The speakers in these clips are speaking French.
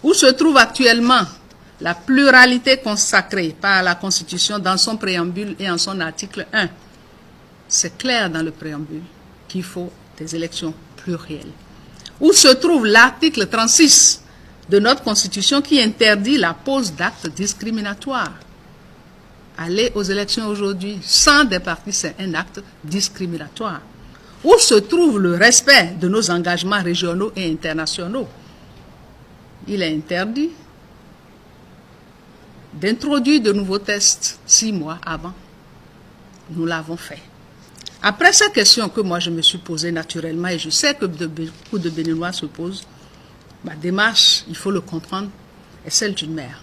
où se trouve actuellement la pluralité consacrée par la Constitution dans son préambule et en son article 1. C'est clair dans le préambule qu'il faut des élections plurielles. Où se trouve l'article 36 de notre Constitution qui interdit la pose d'actes discriminatoires. Aller aux élections aujourd'hui sans des partis, c'est un acte discriminatoire. Où se trouve le respect de nos engagements régionaux et internationaux? Il est interdit d'introduire de nouveaux tests 6 mois avant. Nous l'avons fait. Après ces questions que moi je me suis posée naturellement, et je sais que beaucoup de Béninois se posent, ma démarche, il faut le comprendre, est celle d'une mère.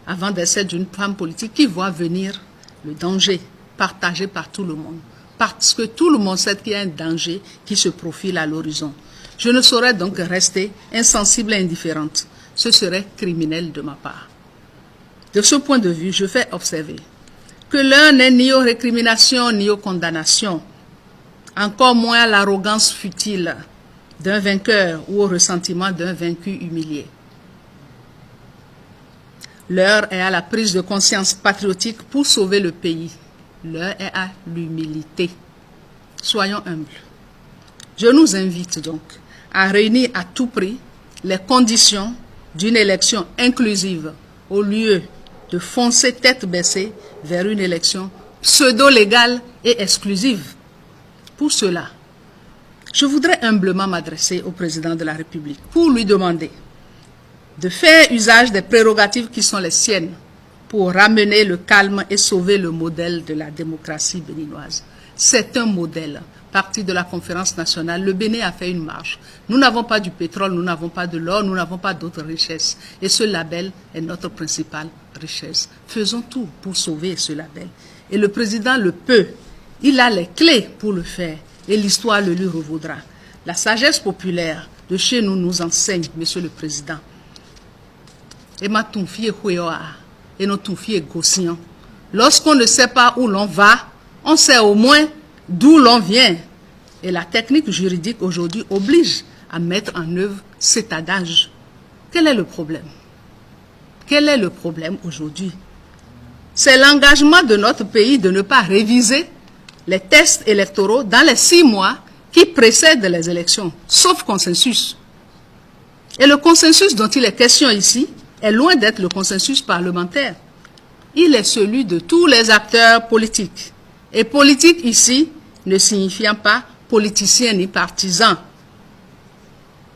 Avant d'être celle d'une femme politique qui voit venir le danger partagé par tout le monde. Parce que tout le monde sait qu'il y a un danger qui se profile à l'horizon. Je ne saurais donc rester insensible et indifférente. Ce serait criminel de ma part. De ce point de vue, je fais observer que l'un n'est ni aux récriminations ni aux condamnations, encore moins à l'arrogance futile d'un vainqueur ou au ressentiment d'un vaincu humilié. L'heure est à la prise de conscience patriotique pour sauver le pays. L'heure est à l'humilité. Soyons humbles. Je nous invite donc à réunir à tout prix les conditions d'une élection inclusive au lieu de foncer tête baissée vers une élection pseudo-légale et exclusive. Pour cela, je voudrais humblement m'adresser au président de la République pour lui demander de faire usage des prérogatives qui sont les siennes pour ramener le calme et sauver le modèle de la démocratie béninoise. C'est un modèle. Parti de la conférence nationale, le Bénin a fait une marche. Nous n'avons pas du pétrole, nous n'avons pas de l'or, nous n'avons pas d'autres richesses. Et ce label est notre principale richesse. Faisons tout pour sauver ce label. Et le président le peut. Il a les clés pour le faire. Et l'histoire le lui revaudra. La sagesse populaire de chez nous nous enseigne, Monsieur le Président. Et ma toufie et notre toufie gossian. Lorsqu'on ne sait pas où l'on va, on sait au moins d'où l'on vient. Et la technique juridique aujourd'hui oblige à mettre en œuvre cet adage. Quel est le problème? Quel est le problème aujourd'hui? C'est l'engagement de notre pays de ne pas réviser les tests électoraux dans les 6 mois qui précèdent les élections, sauf consensus. Et le consensus dont il est question ici est loin d'être le consensus parlementaire. Il est celui de tous les acteurs politiques. Et politique ici ne signifiant pas politicien ni partisan,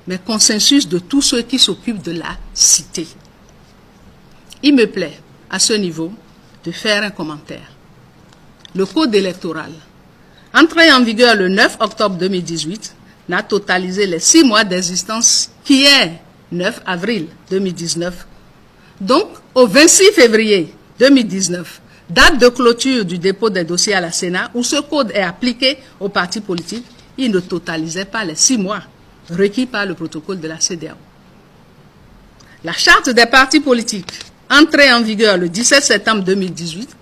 mais consensus de tous ceux qui s'occupent de la cité. Il me plaît, à ce niveau, de faire un commentaire. Le code électoral, entré en vigueur le 9 octobre 2018, n'a totalisé les 6 mois d'existence qui est 9 avril 2019. Donc, au 26 février 2019, date de clôture du dépôt des dossiers à la Sénat, où ce code est appliqué aux partis politiques, il ne totalisait pas les 6 mois requis par le protocole de la CEDEAO. La charte des partis politiques, entrée en vigueur le 17 septembre 2018,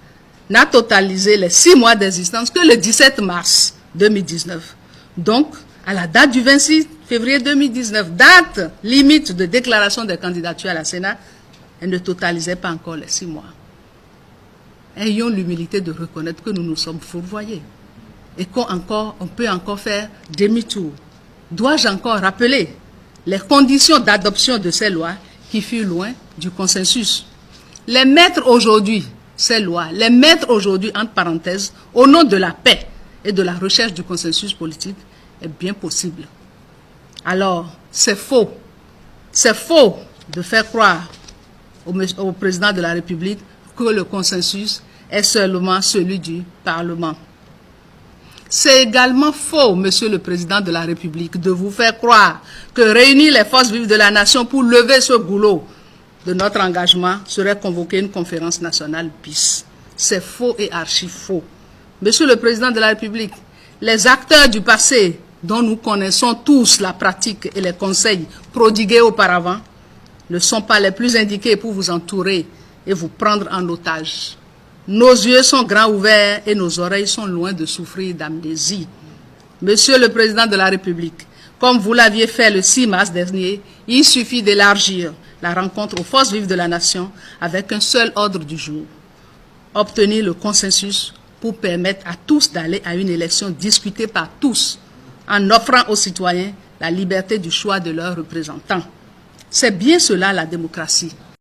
n'a totalisé les 6 mois d'existence que le 17 mars 2019. Donc, à la date du 26 février 2019, date limite de déclaration des candidatures à la Sénat, elle ne totalisait pas encore les 6 mois. Ayons l'humilité de reconnaître que nous nous sommes fourvoyés et qu'on peut encore faire demi-tour. Dois-je encore rappeler les conditions d'adoption de ces lois qui furent loin du consensus? Les mettre aujourd'hui, ces lois, les mettre aujourd'hui, entre parenthèses, au nom de la paix et de la recherche du consensus politique, est bien possible. Alors, c'est faux. C'est faux de faire croire au président de la République que le consensus est seulement celui du Parlement. C'est également faux, Monsieur le Président de la République, de vous faire croire que réunir les forces vives de la nation pour lever ce goulot de notre engagement serait convoquer une conférence nationale bis. C'est faux et archi faux. Monsieur le Président de la République, les acteurs du passé dont nous connaissons tous la pratique et les conseils prodigués auparavant ne sont pas les plus indiqués pour vous entourer et vous prendre en otage. Nos yeux sont grands ouverts et nos oreilles sont loin de souffrir d'amnésie. Monsieur le Président de la République, Comme vous l'aviez fait le 6 mars dernier, il suffit d'élargir la rencontre aux forces vives de la nation avec un seul ordre du jour. Obtenir le consensus pour permettre à tous d'aller à une élection discutée par tous, en offrant aux citoyens la liberté du choix de leurs représentants. C'est bien cela la démocratie.